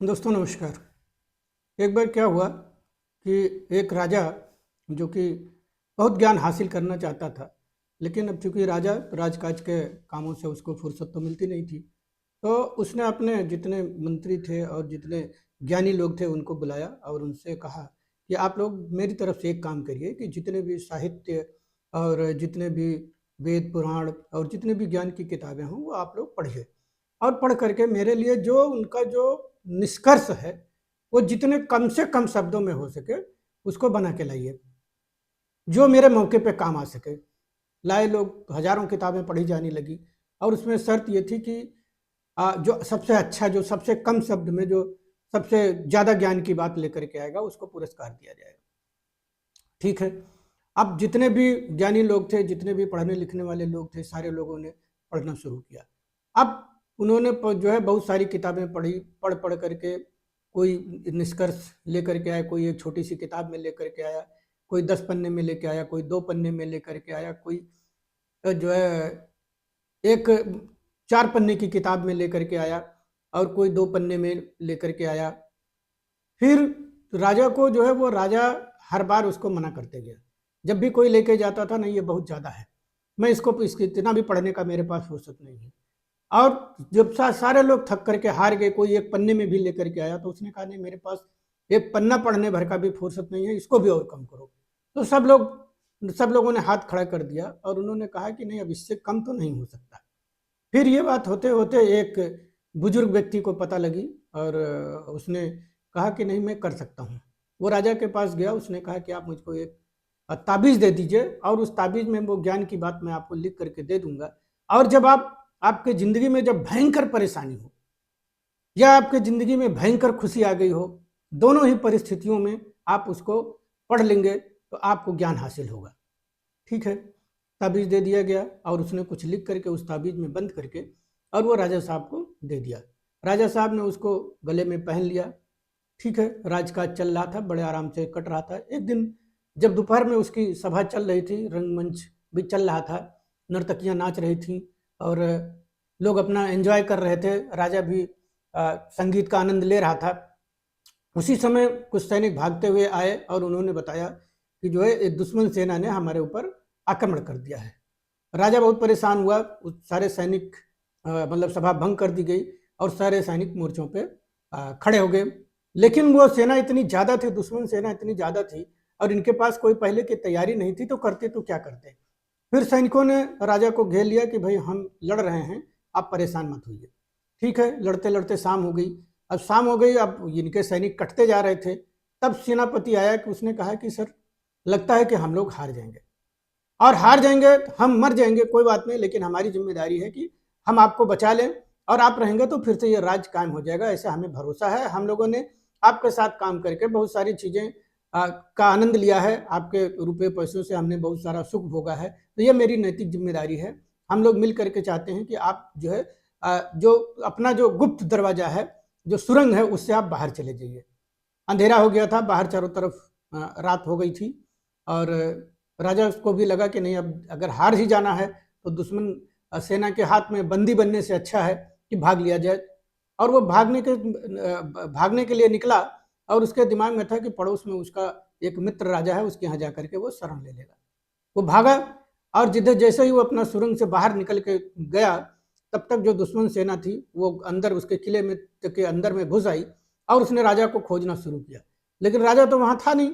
दोस्तों नमस्कार। एक बार क्या हुआ कि एक राजा जो कि बहुत ज्ञान हासिल करना चाहता था, लेकिन अब चूंकि राजा राजकाज के कामों से उसको फुर्सत तो मिलती नहीं थी, तो उसने अपने जितने मंत्री थे और जितने ज्ञानी लोग थे उनको बुलाया और उनसे कहा कि आप लोग मेरी तरफ से एक काम करिए कि जितने भी साहित्य और जितने भी वेद पुराण और जितने भी ज्ञान की किताबें हों वो आप लोग पढ़िए, और पढ़ करके मेरे लिए जो उनका जो निष्कर्ष है वो जितने कम से कम शब्दों में हो सके उसको बना के लाइए, जो मेरे मौके पे काम आ सके। लाए लोग, हजारों किताबें पढ़ी जाने लगी और उसमें शर्त ये थी कि जो सबसे अच्छा, जो सबसे कम शब्द में जो सबसे ज्यादा ज्ञान की बात लेकर के आएगा उसको पुरस्कार दिया जाएगा। ठीक है। अब जितने भी ज्ञानी लोग थे, जितने भी पढ़ने लिखने वाले लोग थे, सारे लोगों ने पढ़ना शुरू किया। अब उन्होंने जो है बहुत सारी किताबें पढ़ी, पढ़ पढ़ करके कोई निष्कर्ष लेकर के आया, कोई एक छोटी सी किताब में लेकर के आया, कोई 10 पन्ने में लेके आया, कोई 2 पन्ने में लेकर के आया, कोई जो है एक 4 पन्ने की किताब में लेकर के आया और कोई 2 पन्ने में लेकर के आया। फिर राजा को जो है वो राजा हर बार उसको मना करते गया। जब भी कोई लेके जाता था, नहीं ये बहुत ज़्यादा है, मैं इसको इतना भी पढ़ने का मेरे पास फुर्सत नहीं है। और जब सारे लोग थक करके हार गए, कोई 1 पन्ने में भी लेकर के आया तो उसने कहा नहीं मेरे पास 1 पन्ना पढ़ने भर का भी फुर्सत नहीं है, इसको भी और कम करो। तो सब लोगों ने हाथ खड़ा कर दिया और उन्होंने कहा कि नहीं अब इससे कम तो नहीं हो सकता। फिर ये बात होते होते एक बुजुर्ग व्यक्ति को पता लगी और उसने कहा कि नहीं मैं कर सकता हूँ। वो राजा के पास गया, उसने कहा कि आप मुझको एक ताबीज दे दीजिए और उस ताबीज में वो ज्ञान की बात मैं आपको लिख करके दे दूंगा, और जब आपके जिंदगी में जब भयंकर परेशानी हो या आपके जिंदगी में भयंकर खुशी आ गई हो, दोनों ही परिस्थितियों में आप उसको पढ़ लेंगे तो आपको ज्ञान हासिल होगा। ठीक है। ताबीज दे दिया गया और उसने कुछ लिख करके उस ताबीज में बंद करके और वो राजा साहब को दे दिया। राजा साहब ने उसको गले में पहन लिया। ठीक है। राजकाज चल रहा था, बड़े आराम से कट रहा था। एक दिन जब दोपहर में उसकी सभा चल रही थी, रंगमंच भी चल रहा था, नर्तकियां नाच रही थी और लोग अपना एंजॉय कर रहे थे, राजा भी संगीत का आनंद ले रहा था। उसी समय कुछ सैनिक भागते हुए आए और उन्होंने बताया कि जो है एक दुश्मन सेना ने हमारे ऊपर आक्रमण कर दिया है। राजा बहुत परेशान हुआ, उस सारे सैनिक मतलब सभा भंग कर दी गई और सारे सैनिक मोर्चों पे खड़े हो गए। लेकिन वो सेना इतनी ज़्यादा थी, दुश्मन सेना इतनी ज़्यादा थी और इनके पास कोई पहले की तैयारी नहीं थी, तो करते तो क्या करते। फिर सैनिकों ने राजा को घेर लिया कि भाई हम लड़ रहे हैं, आप परेशान मत होइए। ठीक है। लड़ते लड़ते शाम हो गई। अब शाम हो गई, अब इनके सैनिक कटते जा रहे थे। तब सेनापति आया कि उसने कहा कि सर लगता है कि हम लोग हार जाएंगे, और हार जाएंगे, हम मर जाएंगे, कोई बात नहीं, लेकिन हमारी जिम्मेदारी है कि हम आपको बचा लें और आप रहेंगे तो फिर से ये राज्य कायम हो जाएगा, ऐसा हमें भरोसा है। हम लोगों ने आपके साथ काम करके बहुत सारी चीजें का आनंद लिया है, आपके रुपए पैसों से हमने बहुत सारा सुख भोगा है, तो ये मेरी नैतिक जिम्मेदारी है। हम लोग मिल करके चाहते हैं कि आप जो है जो अपना जो गुप्त दरवाजा है, जो सुरंग है, उससे आप बाहर चले जाइए। अंधेरा हो गया था, बाहर चारों तरफ रात हो गई थी और राजा को भी लगा कि नहीं अब अगर हार ही जाना है तो दुश्मन सेना के हाथ में बंदी बनने से अच्छा है कि भाग लिया जाए। और वो भागने के लिए निकला और उसके दिमाग में था कि पड़ोस में उसका एक मित्र राजा है, उसके यहाँ जा करके वो शरण ले लेगा। वो भागा और जिधर जैसे ही वो अपना सुरंग से बाहर निकल के गया, तब तक जो दुश्मन सेना थी वो अंदर उसके किले में के अंदर में घुस आई और उसने राजा को खोजना शुरू किया। लेकिन राजा तो वहां था नहीं।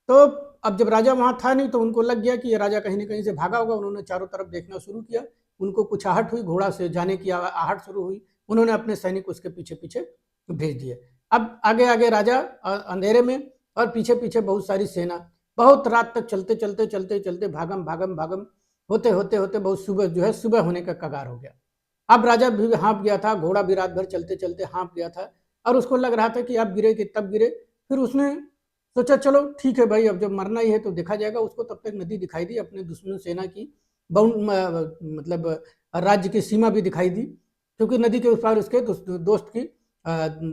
तो अब जब राजा वहां था नहीं तो उनको लग गया कि ये राजा कहीं ना कहीं से भागा होगा। उन्होंने चारों तरफ देखना शुरू किया, उनको कुछ आहट हुई, घोड़ा से जाने की आहट शुरू हुई। उन्होंने अपने सैनिक उसके पीछे पीछे भेज दिए। अब आगे आगे राजा अंधेरे में और पीछे पीछे बहुत सारी सेना। बहुत रात तक चलते चलते चलते चलते भागम भागम भागम होते होते होते बहुत सुबह जो है सुबह होने का कगार हो गया। अब राजा भी हाँप गया था, घोड़ा भी रात भर चलते चलते हाँप गया था और उसको लग रहा था कि अब गिरे कि तब गिरे। फिर उसने सोचा चलो ठीक है भाई, अब जब मरना ही है तो देखा जाएगा। उसको तब तक नदी दिखाई दी, अपने दुश्मन सेना की मतलब राज्य की सीमा भी दिखाई दी, क्योंकि नदी के उस पार उसके दोस्त की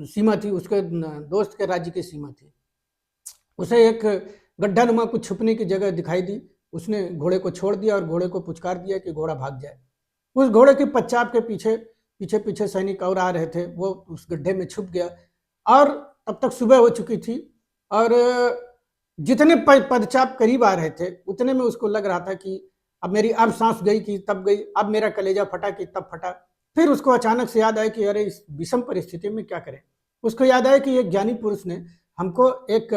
सीमा थी, उसके दोस्त के राज्य की सीमा थी। उसे एक गड्ढा नुमा कुछ छुपने की जगह दिखाई दी। उसने घोड़े को छोड़ दिया और घोड़े को पुचकार दिया कि घोड़ा भाग जाए। उस घोड़े के पश्चात के पीछे पीछे पीछे सैनिक और आ रहे थे, वो उस गड्ढे में छुप गया और तब तक सुबह हो चुकी थी और जितने पदचाप करीब आ रहे थे उतने में उसको लग रहा था कि अब मेरी अब सांस गई कि तब गई, अब मेरा कलेजा फटा कि तब फटा। फिर उसको अचानक से याद आया कि अरे इस विषम परिस्थिति में क्या करें। उसको याद आया कि एक ज्ञानी पुरुष ने हमको एक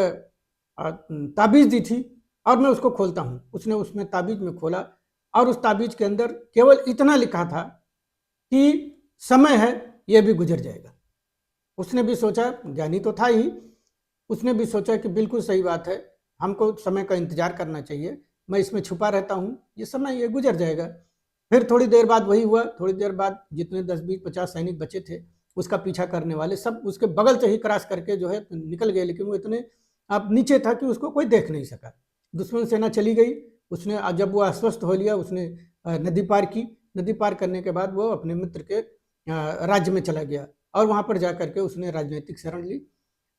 ताबीज दी थी और मैं उसको खोलता हूँ। उसने उसमें ताबीज में खोला और उस ताबीज के अंदर केवल इतना लिखा था कि समय है, यह भी गुजर जाएगा। उसने भी सोचा, ज्ञानी तो था ही, उसने भी सोचा कि बिल्कुल सही बात है, हमको समय का इंतजार करना चाहिए, मैं इसमें छुपा रहता हूँ, ये समय ये गुजर जाएगा। फिर थोड़ी देर बाद वही हुआ। थोड़ी देर बाद जितने 10 20 50 सैनिक बचे थे उसका पीछा करने वाले सब उसके बगल से ही क्रॉस करके जो है निकल गए, लेकिन वो इतने अब नीचे था कि उसको कोई देख नहीं सका। दुश्मन सेना चली गई। उसने जब वो आश्वस्त हो लिया, उसने नदी पार की। नदी पार करने के बाद वो अपने मित्र के राज्य में चला गया और वहाँ पर जा करके उसने राजनीतिक शरण ली।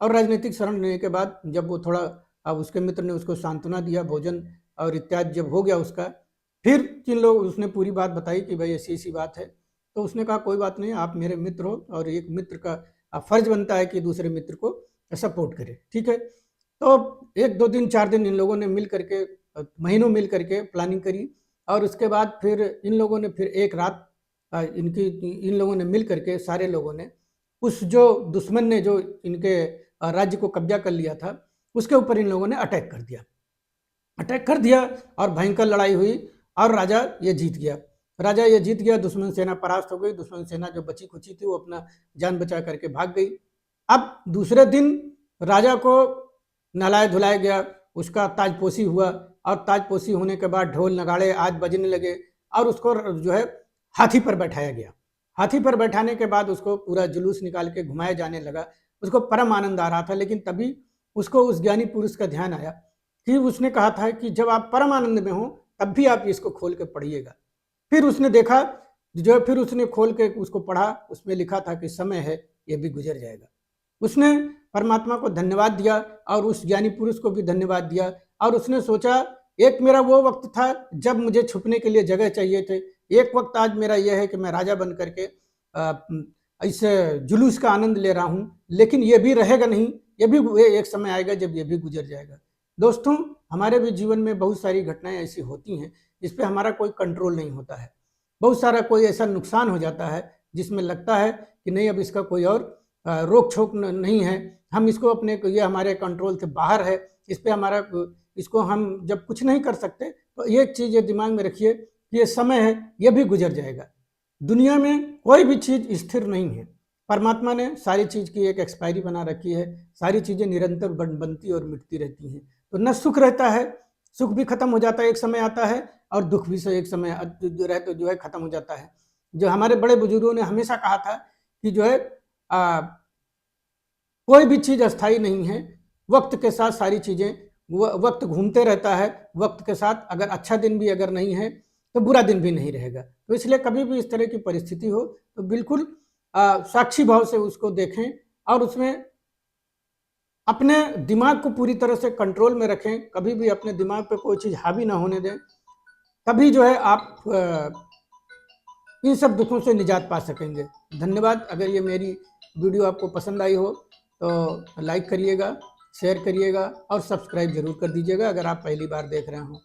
और राजनीतिक शरण लेने के बाद जब वो थोड़ा, अब उसके मित्र ने उसको सांत्वना दिया, भोजन और इत्यादि जब हो गया उसका, फिर जिन लोग उसने पूरी बात बताई कि भाई ऐसी ऐसी बात है, तो उसने कहा कोई बात नहीं, आप मेरे मित्र हो और एक मित्र का फर्ज बनता है कि दूसरे मित्र को सपोर्ट करे, ठीक है। तो 1 2 दिन 4 दिन इन लोगों ने मिल करके, महीनों मिल करके प्लानिंग करी और उसके बाद फिर इन लोगों ने फिर एक रात इन लोगों ने मिल करके, सारे लोगों ने उस जो दुश्मन ने जो इनके राज्य को कब्जा कर लिया था उसके ऊपर इन लोगों ने अटैक कर दिया। अटैक कर दिया और भयंकर लड़ाई हुई और राजा ये जीत गया। राजा ये जीत गया, दुश्मन सेना परास्त हो गई। दुश्मन सेना जो बची खुची थी वो अपना जान बचा करके भाग गई। अब दूसरे दिन राजा को नहलाया धुलाया गया, उसका ताजपोशी हुआ और ताजपोशी होने के बाद ढोल नगाड़े आज बजने लगे और उसको जो है हाथी पर बैठाया गया। हाथी पर बैठाने के बाद उसको पूरा जुलूस निकाल के घुमाया जाने लगा। उसको परम आनंद आ रहा था, लेकिन तभी उसको उस ज्ञानी पुरुष का ध्यान आया कि उसने कहा था कि जब आप परम आनंद में हो तब भी आप इसको खोल के पढ़िएगा। फिर उसने देखा जो है, फिर उसने खोल के उसको पढ़ा, उसमें लिखा था कि समय है, ये भी गुजर जाएगा। उसने परमात्मा को धन्यवाद दिया और उस ज्ञानी पुरुष को भी धन्यवाद दिया और उसने सोचा एक मेरा वो वक्त था जब मुझे छुपने के लिए जगह चाहिए थे, एक वक्त आज मेरा यह है कि मैं राजा बन करके इस जुलूस का आनंद ले रहा हूँ, लेकिन ये भी रहेगा नहीं, ये भी एक समय आएगा जब ये भी गुजर जाएगा। दोस्तों, हमारे भी जीवन में बहुत सारी घटनाएं ऐसी होती हैं जिस पे हमारा कोई कंट्रोल नहीं होता है। बहुत सारा कोई ऐसा नुकसान हो जाता है जिसमें लगता है कि नहीं अब इसका कोई और रोक छोक नहीं है, हम इसको अपने, ये हमारे कंट्रोल से बाहर है, इस पे हमारा, इसको हम जब कुछ नहीं कर सकते तो एक चीज़ ये दिमाग में रखिए कि ये समय है, ये भी गुजर जाएगा। दुनिया में कोई भी चीज़ स्थिर नहीं है। परमात्मा ने सारी चीज़ की एक एक्सपायरी बना रखी है, सारी चीज़ें निरंतर बनती और मिटती रहती हैं। तो न सुख रहता है, सुख भी खत्म हो जाता है, एक समय आता है, और दुख भी से एक समय जो है खत्म हो जाता है। जो हमारे बड़े बुजुर्गों ने हमेशा कहा था कि जो है कोई भी चीज़ अस्थाई नहीं है, वक्त के साथ सारी चीज़ें, वक्त घूमते रहता है, वक्त के साथ अगर अच्छा दिन भी अगर नहीं है तो बुरा दिन भी नहीं रहेगा। तो इसलिए कभी भी इस तरह की परिस्थिति हो तो बिल्कुल साक्षी भाव से उसको देखें और उसमें अपने दिमाग को पूरी तरह से कंट्रोल में रखें, कभी भी अपने दिमाग पे कोई चीज़ हावी ना होने दें, तभी जो है आप इन सब दुखों से निजात पा सकेंगे। धन्यवाद। अगर ये मेरी वीडियो आपको पसंद आई हो तो लाइक करिएगा, शेयर करिएगा और सब्सक्राइब जरूर कर दीजिएगा अगर आप पहली बार देख रहे हो।